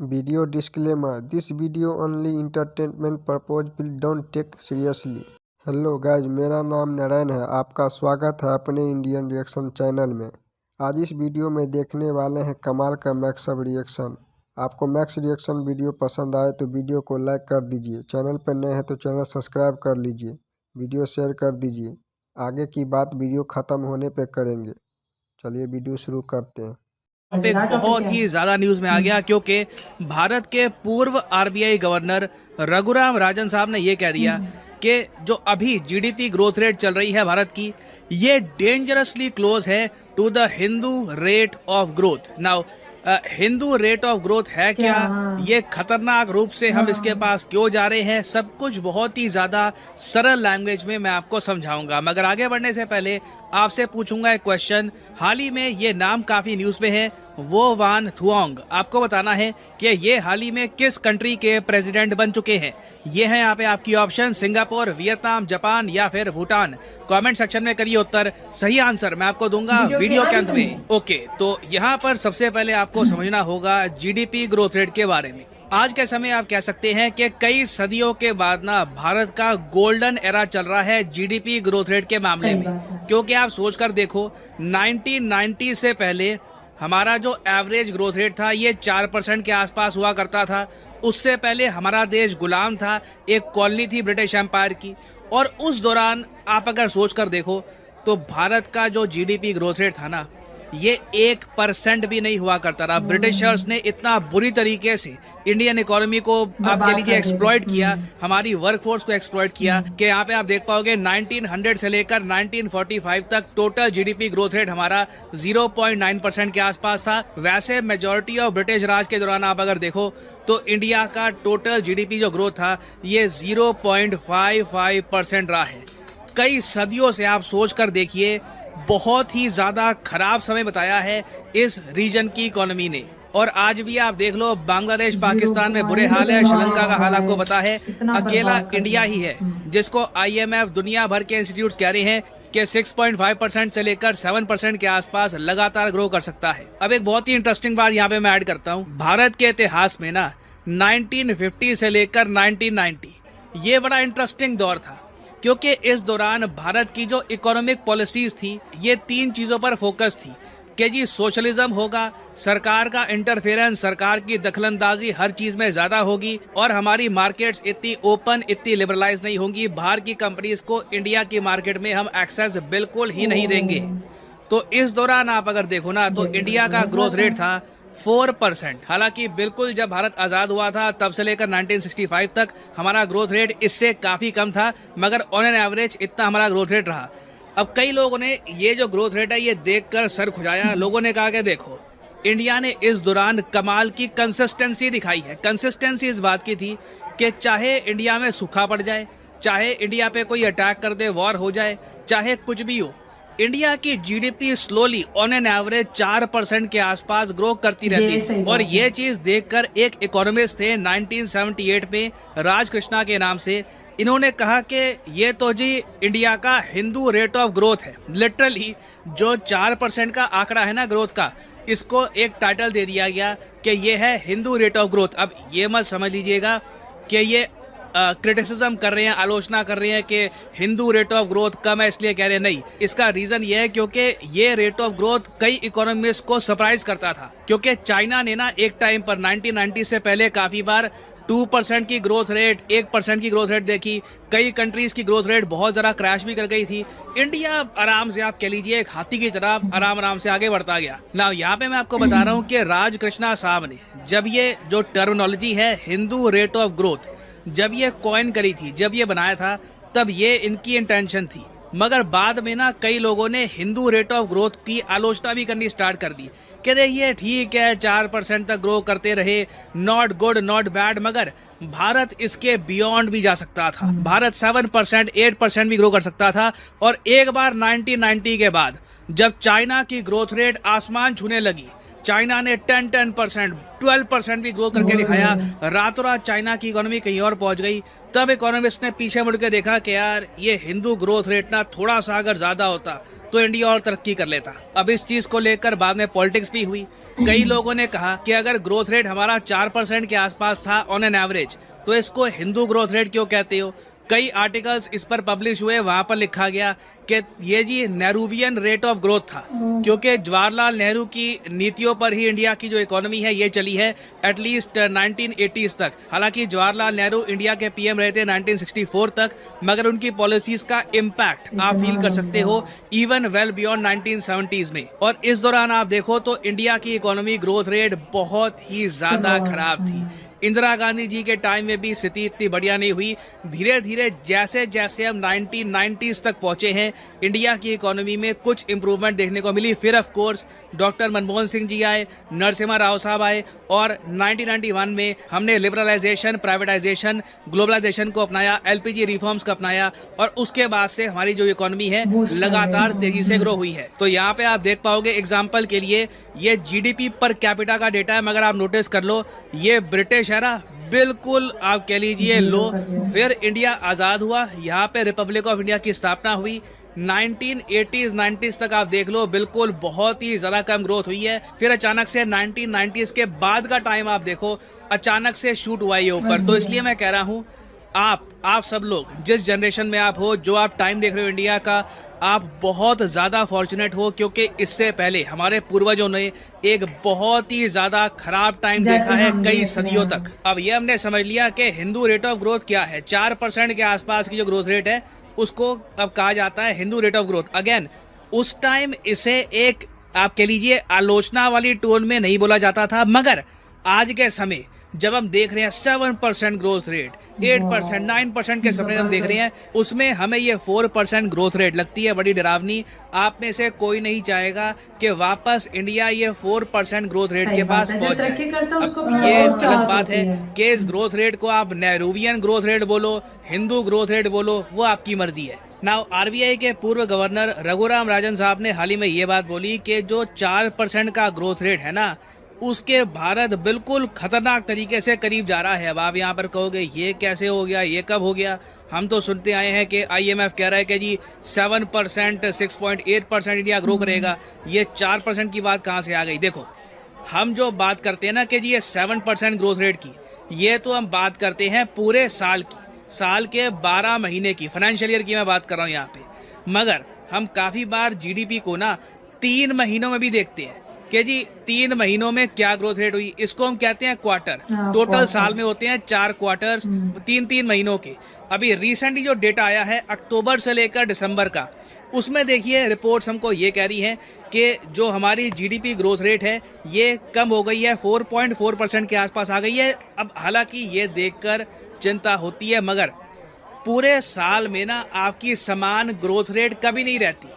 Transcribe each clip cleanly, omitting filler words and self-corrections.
Video disclaimer: This video only entertainment purpose. Please don't take seriously. Hello guys, मेरा नाम नारायण है। आपका स्वागत है अपने इंडियन रिएक्शन चैनल में। आज इस वीडियो में देखने वाले हैं कमाल का मैक्सअप रिएक्शन। आपको मैक्स रिएक्शन वीडियो पसंद आए तो वीडियो को लाइक कर दीजिए। चैनल पर नए हैं तो चैनल सब्सक्राइब कर लीजिए। वीडियो शेयर कर दीजिए। आगे की बात वीडियो ख़त्म होने पर करेंगे। चलिए वीडियो शुरू करते हैं। पे बहुत ही ज्यादा न्यूज में आ गया क्योंकि भारत के पूर्व आरबीआई गवर्नर रघुराम राजन साहब ने ये कह दिया कि जो अभी जीडीपी ग्रोथ रेट चल रही है भारत की, ये डेंजरसली क्लोज है to the Hindu rate of growth. Now Hindu rate of growth है क्या, ये खतरनाक रूप से हम इसके पास क्यों जा रहे हैं, सब कुछ बहुत ही ज्यादा सरल लैंग्वेज में मैं आपको समझाऊंगा। मगर आगे बढ़ने से पहले आपसे पूछूंगा एक क्वेश्चन। हाल ही में ये नाम काफी न्यूज में है, वो वान थुओंग। आपको बताना है कि ये हाल ही में किस कंट्री के प्रेसिडेंट बन चुके हैं। ये है यहाँ पे आपकी ऑप्शन: सिंगापुर, वियतनाम, जापान या फिर भूटान। कमेंट सेक्शन में करिए उत्तर। सही आंसर मैं आपको दूंगा वीडियो के अंत में। ओके, तो यहाँ पर सबसे पहले आपको समझना होगा जीडीपी ग्रोथ रेट के बारे में। आज के समय आप कह सकते हैं कि कई सदियों के बाद ना भारत का गोल्डन एरा चल रहा है जीडीपी ग्रोथ रेट के मामले में। क्योंकि आप सोचकर देखो, 1990 से पहले हमारा जो एवरेज ग्रोथ रेट था ये 4% के आसपास हुआ करता था। उससे पहले हमारा देश गुलाम था, एक कॉलोनी थी ब्रिटिश एम्पायर की। और उस दौरान आप अगर सोचकर देखो तो भारत का जो जीडीपी ग्रोथ रेट था ना, ये 1% भी नहीं हुआ करता था। ब्रिटिशर्स ने इतना बुरी तरीके से इंडियन इकोनॉमी को आप कह लीजिए एक्सप्लॉइट किया, हमारी वर्कफोर्स को एक्सप्लॉइट किया कि यहाँ पे आप देख पाओगे 1900 से लेकर 1945 तक टोटल जीडीपी ग्रोथ रेट हमारा 0.9% के आसपास था। वैसे मेजॉरिटी ऑफ ब्रिटिश राज के दौरान आप अगर देखो तो इंडिया का टोटल जीडीपी जो ग्रोथ था ये 0.55% रहा है। कई सदियों से आप सोच कर देखिए, बहुत ही ज्यादा खराब समय बताया है इस रीजन की इकोनॉमी ने। और आज भी आप देख लो, बांग्लादेश पाकिस्तान में बुरे हाल है, श्रीलंका का हाल आपको पता है। अकेला इंडिया ही है जिसको आईएमएफ, दुनिया भर के इंस्टीट्यूट्स कह रहे हैं कि 6.5% से लेकर 7% के आसपास लगातार ग्रो कर सकता है। अब एक बहुत ही इंटरेस्टिंग बात यहाँ पे मैं ऐड करता हूँ। भारत के इतिहास में ना 1950 से लेकर 1990 ये बड़ा इंटरेस्टिंग दौर था, क्योंकि इस दौरान भारत की जो इकोनॉमिक पॉलिसीज थी ये 3 चीजों पर फोकस थी कि जी सोशलिज्म होगा, सरकार का इंटरफेरेंस, सरकार की दखलंदाजी हर चीज में ज्यादा होगी, और हमारी मार्केट्स इतनी ओपन, इतनी लिबरलाइज नहीं होंगी। बाहर की कंपनीज को इंडिया की मार्केट में हम एक्सेस बिल्कुल ही नहीं देंगे। तो इस दौरान आप अगर देखो ना तो इंडिया का ग्रोथ रेट था 4%। हालांकि बिल्कुल जब भारत आजाद हुआ था तब से लेकर 1965 तक हमारा ग्रोथ रेट इससे काफी कम था, मगर ऑन एन एवरेज इतना हमारा ग्रोथ रेट रहा। अब कई लोगों ने ये जो ग्रोथ रेट है ये देखकर सर खुजाया। लोगों ने कहा कि देखो, इंडिया ने इस दौरान कमाल की कंसिस्टेंसी दिखाई है। कंसिस्टेंसी इस बात की थी कि चाहे इंडिया में सूखा पड़ जाए, चाहे इंडिया पे कोई अटैक कर दे, वॉर हो जाए, चाहे कुछ भी हो, इंडिया की GDP slowly on an average 4% के आसपास ग्रो करती रहती है। और ये चीज देखकर एक इकोनॉमिस्ट थे 1978 में, राज कृष्णा के नाम से, इन्होंने कहा कि ये तो जी इंडिया का हिंदू रेट ऑफ ग्रोथ है। लिटरली जो 4% का आंकड़ा है ना ग्रोथ का, इसको एक टाइटल दे दिया गया कि ये है हिंदू रेट ऑफ ग्रोथ। अब ये मत समझ लीजिएगा कि ये क्रिटिसिज्म कर रहे हैं, आलोचना कर रहे हैं कि हिंदू रेट ऑफ ग्रोथ कम है इसलिए कह रहे हैं। नहीं, इसका रीजन ये है क्योंकि ये रेट ऑफ ग्रोथ कई इकोनॉमिस्ट को सरप्राइज करता था। क्योंकि चाइना ने ना एक टाइम पर 1990 से पहले काफी बार 2% की ग्रोथ रेट, 1% की ग्रोथ रेट देखी। कई कंट्रीज की ग्रोथ रेट बहुत जरा क्रैश भी कर गई थी। इंडिया आराम से आप कह लीजिए एक हाथी की तरह आराम से आगे बढ़ता गया ना। यहाँ पे मैं आपको बता रहा हूँ कि राज कृष्णा साहब ने जब ये जो टर्मिनोलॉजी है हिंदू रेट ऑफ ग्रोथ, जब ये कॉइन करी थी, जब ये बनाया था, तब ये इनकी इंटेंशन थी। मगर बाद में ना कई लोगों ने हिंदू रेट ऑफ ग्रोथ की आलोचना भी करनी स्टार्ट कर दी कि देखिए ठीक है 4% तक ग्रो करते रहे, नॉट गुड नॉट बैड, मगर भारत इसके बियॉन्ड भी जा सकता था। भारत 7%, 8% भी ग्रो कर सकता था। और एक बार 1990 के बाद जब चाइना की ग्रोथ रेट आसमान छूने लगी, चाइना ने 10%, 12% भी ग्रो करके दिखाया, रातों रात चाइना की इकोनॉमी कहीं और पहुंच गई। तब इकोनॉमिस्ट ने पीछे मुड़ के देखा कि यार ये हिंदू ग्रोथ रेट ना थोड़ा सा अगर ज्यादा होता तो इंडिया और तरक्की कर लेता। अब इस चीज को लेकर बाद में पॉलिटिक्स भी हुई। कई लोगों ने कहा कि अगर ग्रोथ रेट हमारा 4% के आसपास था ऑन एन एवरेज, तो इसको हिंदू ग्रोथ रेट क्यों कहते हो। कई आर्टिकल्स इस पर पब्लिश हुए, वहां पर लिखा गया कि ये जी नेहरूवियन रेट ऑफ ग्रोथ था, क्योंकि जवाहरलाल नेहरू की नीतियों पर ही इंडिया की जो इकोनॉमी है ये चली है एटलीस्ट 1980s तक। हालांकि जवाहरलाल नेहरू इंडिया के पीएम रहे थे 1964 तक, मगर उनकी पॉलिसीज का इम्पैक्ट आप फील कर सकते हो इवन वेल बियॉन्ड 1970s में। और इस दौरान आप देखो तो इंडिया की इकोनॉमी ग्रोथ रेट बहुत ही ज्यादा खराब थी। इंदिरा गांधी जी के टाइम में भी स्थिति इतनी बढ़िया नहीं हुई। धीरे धीरे जैसे जैसे हम 1990s तक पहुंचे हैं, इंडिया की इकोनॉमी में कुछ इंप्रूवमेंट देखने को मिली। फिर of course doctor Manmohan Singh ji आए, नरसिम्हा राव साहब आए, और 1991 में हमने लिबरलाइजेशन, प्राइवेटाइजेशन, ग्लोबलाइजेशन को अपनाया, एलपीजी रिफॉर्म्स को अपनाया, और उसके बाद से हमारी जो इकोनॉमी है लगातार तेजी से ग्रो हुई है। तो यहाँ पे आप देख पाओगे एग्जाम्पल के लिए ये जीडीपी पर कैपिटा का डेटा है, मगर आप नोटिस कर लो ये ब्रिटिश है ना, बिल्कुल आप कह लीजिए लो। फिर इंडिया आजाद हुआ, यहाँ पे रिपब्लिक ऑफ इंडिया की स्थापना हुई। 1980s 90s तक आप देख लो बिल्कुल बहुत ही ज्यादा कम ग्रोथ हुई है। फिर अचानक से 1990s के बाद का टाइम आप देखो, अचानक से शूट हुआ ये ऊपर। तो इसलिए मैं कह रहा हूँ आप सब लोग जिस जनरेशन में आप हो, जो आप टाइम देख रहे हो इंडिया का, आप बहुत ज्यादा फॉर्चुनेट हो, क्योंकि इससे पहले हमारे पूर्वजों ने एक बहुत ही ज्यादा खराब टाइम देखा है कई सदियों तक। अब ये हमने समझ लिया कि हिंदू रेट ऑफ ग्रोथ क्या है। 4% के आसपास की जो ग्रोथ रेट है उसको अब कहा जाता है Hindu rate of growth. Again उस टाइम इसे एक आप कह लीजिए आलोचना वाली टोन में नहीं बोला जाता था, मगर आज के समय जब हम देख रहे हैं 7% ग्रोथ रेट, 8%, 9% के सपने हम देख रहे हैं, उसमें हमें ये 4% ग्रोथ रेट लगती है बड़ी डरावनी। आप में से कोई नहीं चाहेगा कि वापस इंडिया ये 4% ग्रोथ रेट के पास पहुंच जाए। अब ये अलग बात है कि इस ग्रोथ रेट को आप नेहरूवियन ग्रोथ रेट बोलो, हिंदू ग्रोथ रेट बोलो, वो आपकी मर्जी है। नाउ आरबीआई के पूर्व गवर्नर रघुराम राजन साहब ने हाल ही में ये बात बोली कि जो 4% का ग्रोथ रेट है ना, उसके भारत बिल्कुल खतरनाक तरीके से करीब जा रहा है। अब आप यहाँ पर कहोगे ये कैसे हो गया, ये कब हो गया। हम तो सुनते आए हैं कि आईएमएफ कह रहा है कि जी 7%, 6.8% इंडिया ग्रो करेगा। ये 4% की बात कहाँ से आ गई। देखो हम जो बात करते हैं ना कि जी ये 7% ग्रोथ रेट की, ये तो हम बात करते हैं पूरे साल की, साल के 12 महीने की, फाइनेंशियल ईयर की मैं बात कर रहा हूँ यहाँ पे। मगर हम काफी बार जीडीपी को ना 3 महीनों में भी देखते हैं कि जी 3 महीनों में क्या ग्रोथ रेट हुई। इसको हम कहते हैं क्वार्टर। टोटल साल में होते हैं 4 क्वार्टर्स, 3-3 महीनों के। अभी रिसेंटली जो डेटा आया है अक्टूबर से लेकर दिसंबर का, उसमें देखिए रिपोर्ट्स हमको ये कह रही हैं कि जो हमारी जीडीपी ग्रोथ रेट है ये कम हो गई है, 4.4% के आसपास आ गई है। अब हालांकि ये देखकर चिंता होती है, मगर पूरे साल में ना आपकी समान ग्रोथ रेट कभी नहीं रहती।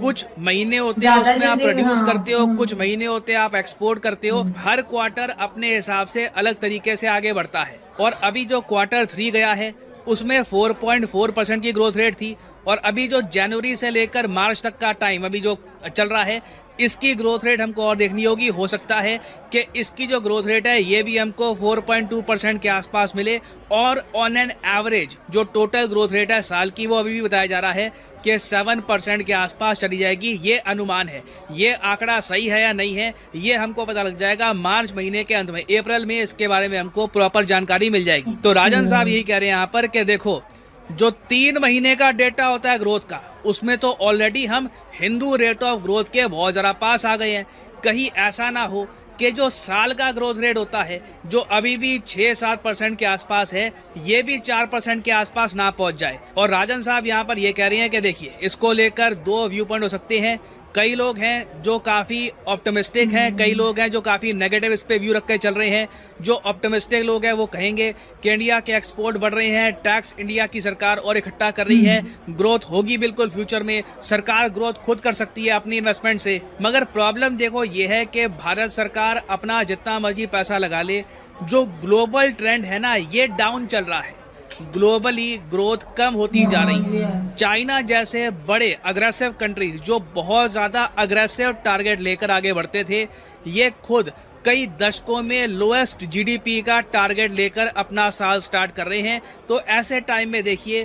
कुछ महीने होते हैं उसमें आप प्रोड्यूस करते हो, कुछ महीने होते हैं आप एक्सपोर्ट करते हो। हर क्वार्टर अपने हिसाब से अलग तरीके से आगे बढ़ता है। और अभी जो क्वार्टर 3 गया है उसमें 4.4% की ग्रोथ रेट थी, और अभी जो जनवरी से लेकर मार्च तक का टाइम अभी जो चल रहा है, इसकी ग्रोथ रेट हमको और देखनी होगी। हो सकता है कि इसकी जो ग्रोथ रेट है ये भी हमको 4.2% के आसपास मिले, और ऑन एन एवरेज जो टोटल ग्रोथ रेट है साल की, वो अभी भी बताया जा रहा है कि 7% के आसपास चली जाएगी। ये अनुमान है, ये आंकड़ा सही है या नहीं है ये हमको पता लग जाएगा मार्च महीने के अंत में। अप्रैल में इसके बारे में हमको प्रॉपर जानकारी मिल जाएगी। तो राजन साहब यही कह रहे हैं यहाँ पर कि देखो जो 3 महीने का डेटा होता है ग्रोथ का, उसमें तो ऑलरेडी हम हिंदू रेट ऑफ ग्रोथ के बहुत जरा पास आ गए हैं। कहीं ऐसा ना हो कि जो साल का ग्रोथ रेट होता है जो अभी भी 6-7% के आसपास है, ये भी 4% के आसपास ना पहुंच जाए। और राजन साहब यहाँ पर ये कह रहे हैं कि देखिए इसको लेकर 2 व्यू पॉइंट हो सकते हैं। कई लोग हैं जो काफी ऑप्टिमिस्टिक हैं, कई लोग हैं जो काफी नेगेटिव इस पे व्यू रख के चल रहे हैं। जो ऑप्टिमिस्टिक लोग हैं वो कहेंगे कि इंडिया के एक्सपोर्ट बढ़ रहे हैं, टैक्स इंडिया की सरकार और इकट्ठा कर रही है, ग्रोथ होगी बिल्कुल फ्यूचर में, सरकार ग्रोथ खुद कर सकती है अपनी इन्वेस्टमेंट से। मगर प्रॉब्लम देखो ये है कि भारत सरकार अपना जितना मर्जी पैसा लगा ले, जो ग्लोबल ट्रेंड है ना ये डाउन चल रहा है। ग्लोबली ग्रोथ कम होती जा रही है। चाइना जैसे बड़े अग्रेसिव कंट्रीज जो बहुत ज्यादा अग्रेसिव टारगेट लेकर आगे बढ़ते थे, ये खुद कई दशकों में लोएस्ट जीडीपी का टारगेट लेकर अपना साल स्टार्ट कर रहे हैं। तो ऐसे टाइम में देखिए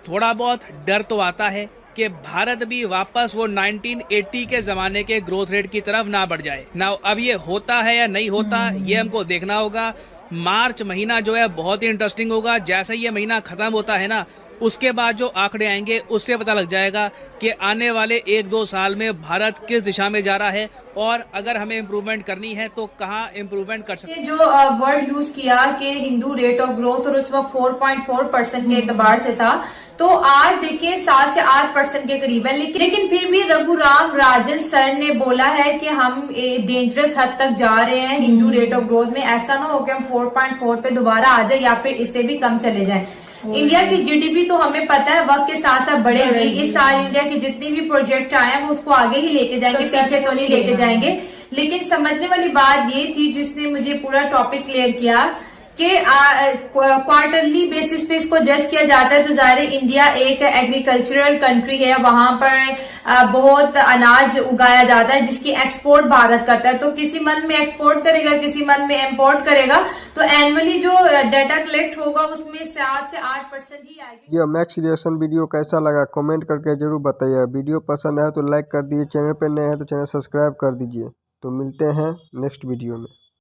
थोड़ा बहुत डर तो आता है कि भारत भी वापस वो 1980 के जमाने के ग्रोथ रेट की तरफ ना बढ़ जाए ना। अब ये होता है या नहीं होता ये हमको देखना होगा। मार्च महीना जो है बहुत ही इंटरेस्टिंग होगा। जैसे ही ये महीना खत्म होता है ना, उसके बाद जो आंकड़े आएंगे उससे पता लग जाएगा कि आने वाले 1-2 साल में भारत किस दिशा में जा रहा है और अगर हमें इम्प्रूवमेंट करनी है तो कहाँ इम्प्रूवमेंट कर सकते हैं। जो वर्ड यूज किया कि हिंदू रेट ऑफ ग्रोथ और उस वक्त 4.4% के एतबार से था, तो आज देखिए 7 से 8% के करीब है। लेकिन फिर भी रघुराम राजन सर ने बोला है कि हम डेंजरस हद तक जा रहे हैं हिंदू रेट ऑफ ग्रोथ में। ऐसा ना हो कि हम 4.4 पे दोबारा आ जाए या फिर इससे भी कम चले जाएं। इंडिया की जीडीपी तो हमें पता है वक्त के साथ साथ बढ़ेगी। इस साल इंडिया के जितने भी प्रोजेक्ट आए हैं वो उसको आगे ही लेके जाएंगे, पीछे तो नहीं लेके जाएंगे। लेकिन समझने वाली बात ये थी, जिसने मुझे पूरा टॉपिक क्लियर किया कि क्वार्टरली बेसिस पे इसको जज किया जाता है। तो जाहिर इंडिया एक एग्रीकल्चरल कंट्री है, वहां पर बहुत अनाज उगाया जाता है जिसकी एक्सपोर्ट भारत करता है। तो किसी मंथ में एक्सपोर्ट करेगा, किसी मंथ में इम्पोर्ट करेगा, तो एनुअली जो डाटा कलेक्ट होगा उसमें 7 से 8% ही आएगी। यह मैक्स रिएक्शन वीडियो कैसा लगा कमेंट करके जरूर बताइए। वीडियो पसंद आए तो लाइक कर दीजिए, चैनल पर नए हैं तो चैनल सब्सक्राइब कर दीजिए। तो मिलते हैं नेक्स्ट वीडियो में।